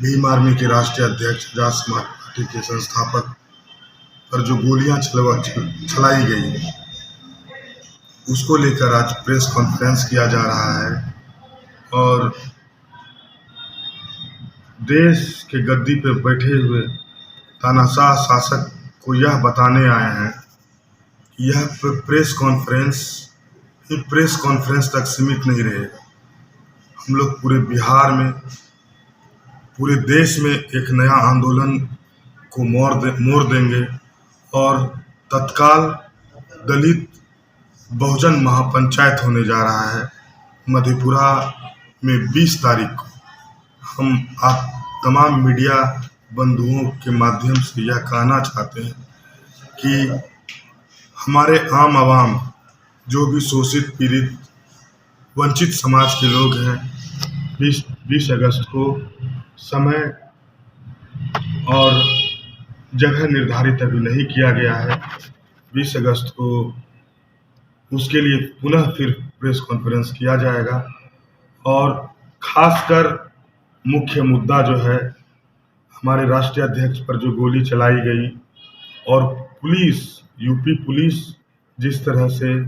Bhim army के राष्ट्रीय अध्यक्ष आजाद समाज पार्टी के संस्थापक पर जो गोलियां चलाई गई, उसको लेकर आज प्रेस कॉन्फ्रेंस किया जा रहा है और देश के गद्दी पे बैठे हुए तानाशाह शासक को यह बताने आए हैं कि यह प्रेस कॉन्फ्रेंस तक सीमित नहीं रहेगा। हम लोग पूरे बिहार में, पूरे देश में एक नया आंदोलन को मोड़ देंगे और तत्काल दलित बहुजन महापंचायत होने जा रहा है मधेपुरा में 20 तारीख को। हम आप तमाम मीडिया बंधुओं के माध्यम से यह कहना चाहते हैं कि हमारे आम आवाम, जो भी शोषित, पीड़ित, वंचित समाज के लोग हैं, 20 अगस्त को समय और जगह निर्धारित अभी नहीं किया गया है। 20 अगस्त को उसके लिए पुनः फिर प्रेस कॉन्फ्रेंस किया जाएगा और खासकर मुख्य मुद्दा जो है, हमारे राष्ट्रीय अध्यक्ष पर जो गोली चलाई गई और पुलिस, यूपी पुलिस जिस तरह से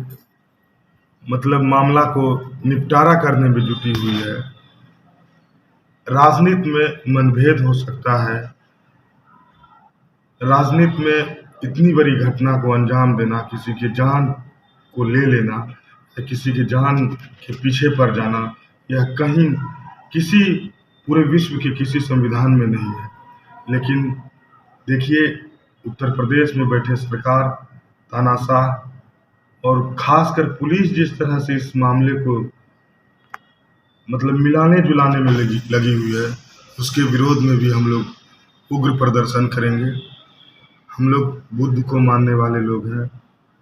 मामला को निपटारा करने में जुटी हुई है। राजनीति में मनभेद हो सकता है, राजनीति में इतनी बड़ी घटना को अंजाम देना, किसी की जान को ले लेना या किसी की जान के पीछे पड़ जाना, यह कहीं किसी पूरे विश्व के किसी संविधान में नहीं है। लेकिन देखिए, उत्तर प्रदेश में बैठे सरकार, तानाशाह और खासकर पुलिस जिस तरह से इस मामले को मिलाने जुलाने में लगी हुई है, उसके विरोध में भी हम लोग उग्र प्रदर्शन करेंगे। हम लोग बुद्ध को मानने वाले लोग हैं।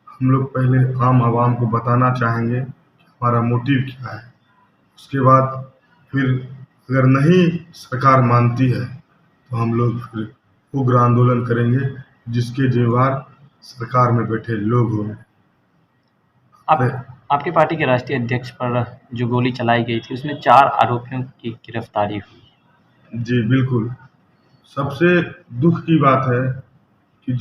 हम लोग पहले आम आवाम को बताना चाहेंगे कि हमारा मोटिव क्या है। उसके बाद फिर अगर नहीं सरकार मानती है तो हम लोग फिर उग्र आंदोलन करेंगे, जिसके जिम्मेवार सरकार में बैठे लोग होंगे। आपकी पार्टी के राष्ट्रीय अध्यक्ष पर जो गोली चलाई गई थी, उसमें 4 आरोपियों की गिरफ्तारी हुई। जी बिल्कुल। सबसे दुख की बात है कि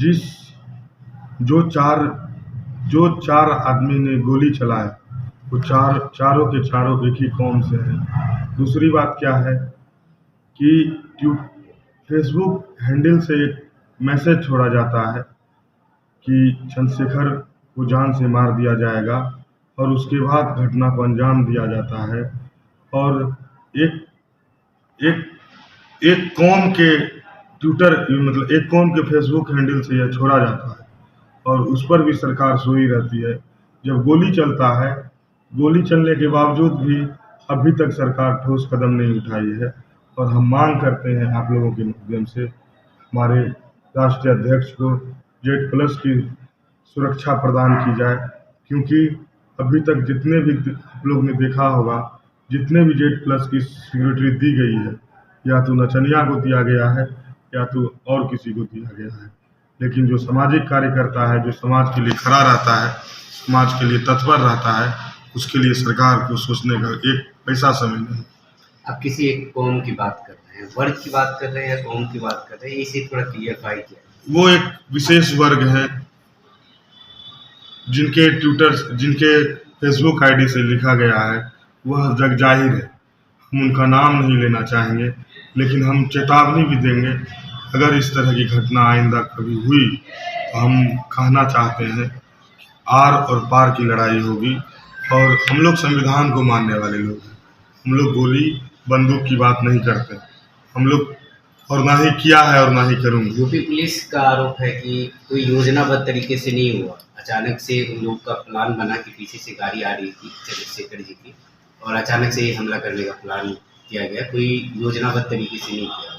जो चार आदमी ने गोली चलाया, वो चारों के चारों एक ही कौम से हैं। दूसरी बात क्या है कि फेसबुक हैंडल से एक मैसेज छोड़ा जाता है कि चंद्रशेखर को जान से मार दिया जाएगा और उसके बाद घटना को अंजाम दिया जाता है और एक कौम के एक कौम के फेसबुक हैंडल से यह छोड़ा जाता है और उस पर भी सरकार सोई रहती है। जब गोली चलता है, गोली चलने के बावजूद भी अभी तक सरकार ठोस कदम नहीं उठाई है और हम मांग करते हैं आप लोगों के माध्यम से हमारे राष्ट्रीय अध्यक्ष को Z+ की सुरक्षा प्रदान की जाए, क्योंकि अभी तक जितने भी आप लोग ने देखा होगा, जितने भी Z+ की सिक्योरिटी दी गई है, या तो नचनिया को दिया गया है या तो और किसी को दिया गया है। लेकिन जो सामाजिक कार्यकर्ता है, जो समाज के लिए खड़ा रहता है, समाज के लिए तत्पर रहता है, उसके लिए सरकार को सोचने का एक पैसा समय नहीं। आप किसी एक कौम की बात कर रहे हैं, वर्ग की बात कर रहे हैं या कौम की बात कर रहे हैं, इसे थोड़ा क्लियरफाई किया। वो एक विशेष वर्ग है जिनके फेसबुक आईडी से लिखा गया है, वह जग जाहिर है। हम उनका नाम नहीं लेना चाहेंगे, लेकिन हम चेतावनी भी देंगे, अगर इस तरह की घटना आइंदा कभी हुई तो हम कहना चाहते हैं आर और पार की लड़ाई होगी। और हम लोग संविधान को मानने वाले लोग हैं। हम लोग गोली बंदूक की बात नहीं करते, हम लोग, और ना ही किया है और ना ही करूँगी। यूपी पुलिस का आरोप है कि कोई योजनाबद्ध तरीके से नहीं हुआ, अचानक से उन लोग का प्लान बना कि पीछे से गाड़ी आ रही थी चंद्रशेखर जी की और अचानक से ये हमला करने का प्लान किया गया, कोई योजनाबद्ध तरीके से नहीं किया।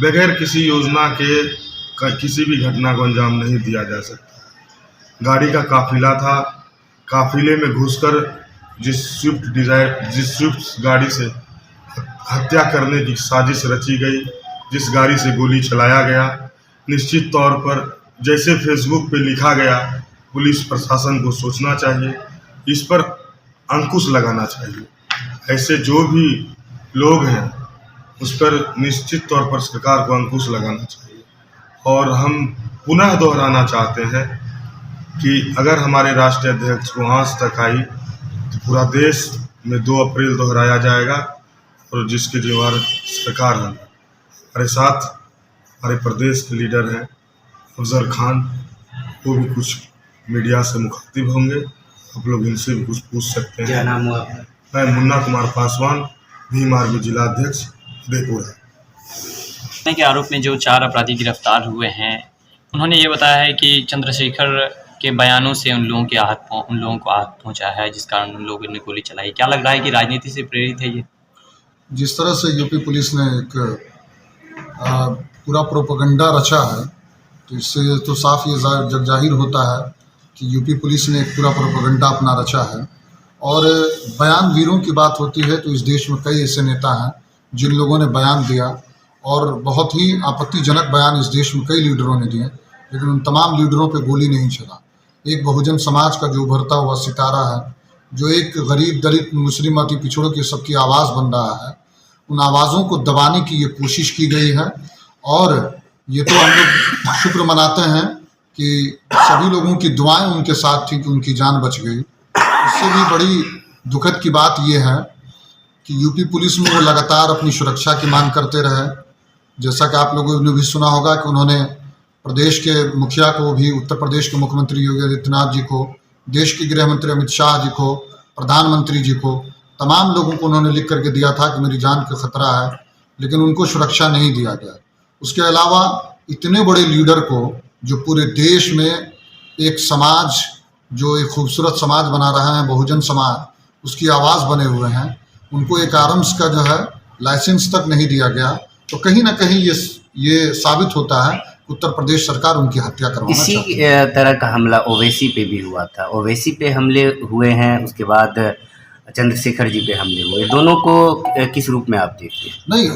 बगैर किसी योजना के किसी भी घटना को अंजाम नहीं दिया जा सकता। गाड़ी का काफिला था, काफिले में घुसकर जिस स्विफ्ट गाड़ी से हत्या करने की साजिश रची गई, जिस गाड़ी से गोली चलाया गया, निश्चित तौर पर जैसे फेसबुक पे लिखा गया, पुलिस प्रशासन को सोचना चाहिए, इस पर अंकुश लगाना चाहिए। ऐसे जो भी लोग हैं उस पर निश्चित तौर पर सरकार को अंकुश लगाना चाहिए। और हम पुनः दोहराना चाहते हैं कि अगर हमारे राष्ट्रीय अध्यक्ष को आंच तक आई तो पूरा देश में 2 अप्रैल दोहराया जाएगा और जिसकी जिम्मेदार सरकार है। हमारे साथ हमारे प्रदेश के लीडर हैं अफजल खान, वो भी कुछ मीडिया से मुखातिब होंगे, आप लोग इनसे भी कुछ पूछ सकते हैं। क्या नाम हुआ आपका? मैं मुन्ना कुमार पासवान, भीम आर्मी जिला अध्यक्ष उदयपुर है। के आरोप में जो 4 अपराधी गिरफ्तार हुए हैं, उन्होंने ये बताया है कि चंद्रशेखर के बयानों से उन लोगों को आहत पहुंचा है, जिस कारण उन लोगों ने गोली चलाई। क्या लग रहा है कि राजनीति से प्रेरित है ये? जिस तरह से यूपी पुलिस ने एक पूरा प्रोपेगेंडा रचा है, तो इससे तो साफ ये जग जाहिर होता है कि यूपी पुलिस ने एक पूरा प्रोपेगेंडा अपना रचा है। और बयान वीरों की बात होती है तो इस देश में कई ऐसे नेता हैं जिन लोगों ने बयान दिया और बहुत ही आपत्तिजनक बयान इस देश में कई लीडरों ने दिए, लेकिन उन तमाम लीडरों पे गोली नहीं चला। एक बहुजन समाज का जो उभरता हुआ सितारा है, जो एक गरीब दलित मुस्लिम अति पिछड़ों की सबकी आवाज़ बन रहा है, उन आवाज़ों को दबाने की ये कोशिश की गई है। और ये तो हम लोग शुक्र मनाते हैं कि सभी लोगों की दुआएं उनके साथ थी कि उनकी जान बच गई। इससे भी बड़ी दुखद की बात यह है कि यूपी पुलिस में वो लगातार अपनी सुरक्षा की मांग करते रहे। जैसा कि आप लोगों ने भी सुना होगा कि उन्होंने प्रदेश के मुखिया को भी, उत्तर प्रदेश के मुख्यमंत्री योगी आदित्यनाथ जी को, देश के गृह मंत्री अमित शाह जी को, प्रधानमंत्री जी को, तमाम लोगों को उन्होंने लिख करके दिया था कि मेरी जान का खतरा है, लेकिन उनको सुरक्षा नहीं दिया गया। उसके अलावा इतने बड़े लीडर को, जो पूरे देश में एक समाज, जो एक खूबसूरत समाज बना रहे हैं, बहुजन समाज, उसकी आवाज़ बने हुए हैं, उनको एक आर्म्स का जो है लाइसेंस तक नहीं दिया गया। तो कहीं ना कहीं ये साबित होता है उत्तर प्रदेश सरकार उनकी हत्या करवाना इसी चाहती है। तरह का हमला ओवैसी पे भी हुआ था। ओवैसी पे हमले हुए हैं, उसके बाद चंद्रशेखर जी पे हमले हुए। दोनों को किस रूप में आप देखते हैं? नहीं,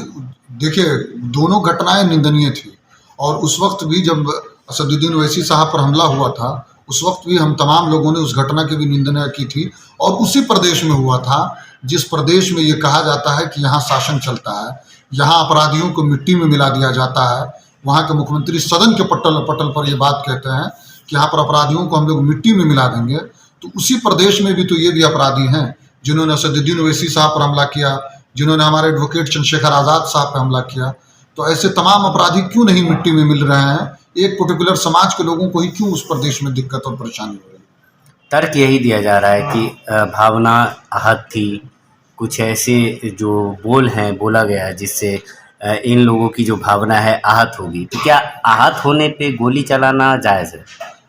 देखिए, दोनों घटनाएं निंदनीय थी। और उस वक्त भी जब असदुद्दीन ओवैसी साहब पर हमला हुआ था, उस वक्त भी हम तमाम लोगों ने उस घटना की भी निंदा की थी। और उसी प्रदेश में हुआ था जिस प्रदेश में ये कहा जाता है कि यहाँ शासन चलता है, यहाँ अपराधियों को मिट्टी में मिला दिया जाता है। वहाँ के मुख्यमंत्री सदन के पटल पर ये बात कहते हैं कि यहाँ पर अपराधियों को हम लोग मिट्टी में मिला देंगे। तो उसी प्रदेश में भी तो ये भी अपराधी हैं जिन्होंने असदुद्दीन ओवैसी साहब पर हमला किया, जिन्होंने हमारे एडवोकेट चंद्रशेखर आज़ाद साहब पर हमला किया। तो ऐसे तमाम अपराधी क्यों नहीं मिट्टी में मिल रहे हैं? एक पर्टिकुलर समाज के लोगों को ही क्यों उस प्रदेश में दिक्कत और परेशानी हो रही है? तर्क यही दिया जा रहा है कि भावना आहत थी, कुछ ऐसे जो बोला गया है जिससे इन लोगों की जो भावना है आहत होगी। तो क्या आहत होने पे गोली चलाना जायज़ है?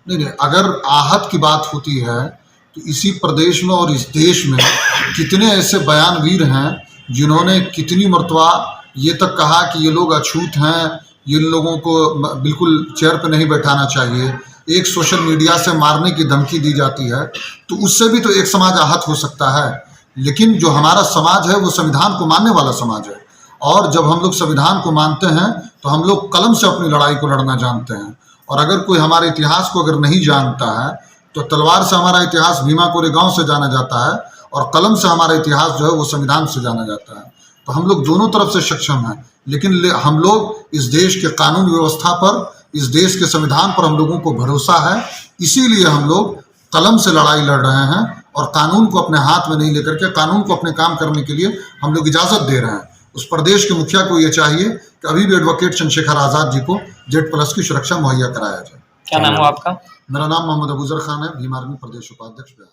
नहीं, अगर आहत की बात होती है तो इसी प्रदेश में और इस देश में कितने ऐसे बयानवीर हैं जिन्होंने कितनी मरतबा ये तक कहा कि ये लोग अछूत हैं, ये लोगों को बिल्कुल चेयर पे नहीं बैठाना चाहिए। एक सोशल मीडिया से मारने की धमकी दी जाती है, तो उससे भी तो एक समाज आहत हो सकता है। लेकिन जो हमारा समाज है वो संविधान को मानने वाला समाज है, और जब हम लोग संविधान को मानते हैं तो हम लोग कलम से अपनी लड़ाई को लड़ना जानते हैं। और अगर कोई हमारे इतिहास को अगर नहीं जानता है तो तलवार से हमारा इतिहास भीमा कोरेगांव से जाना जाता है, और कलम से हमारा इतिहास जो है वो संविधान से जाना जाता है। तो हम लोग दोनों तरफ से सक्षम हैं, लेकिन हम लोग इस देश के कानून व्यवस्था पर, इस देश के संविधान पर हम लोगों को भरोसा है। इसीलिए हम लोग कलम से लड़ाई लड़ रहे हैं और कानून को अपने हाथ में नहीं लेकर के कानून को अपने काम करने के लिए हम लोग इजाज़त दे रहे हैं। उस प्रदेश के मुखिया को ये चाहिए कि अभी भी एडवोकेट चंद्रशेखर आज़ाद जी को Z+ की सुरक्षा मुहैया कराया जाए। क्या नाम हुआ आपका? मेरा नाम मोहम्मद अबूजर खान है, भीम आर्मी प्रदेश उपाध्यक्ष बिहार।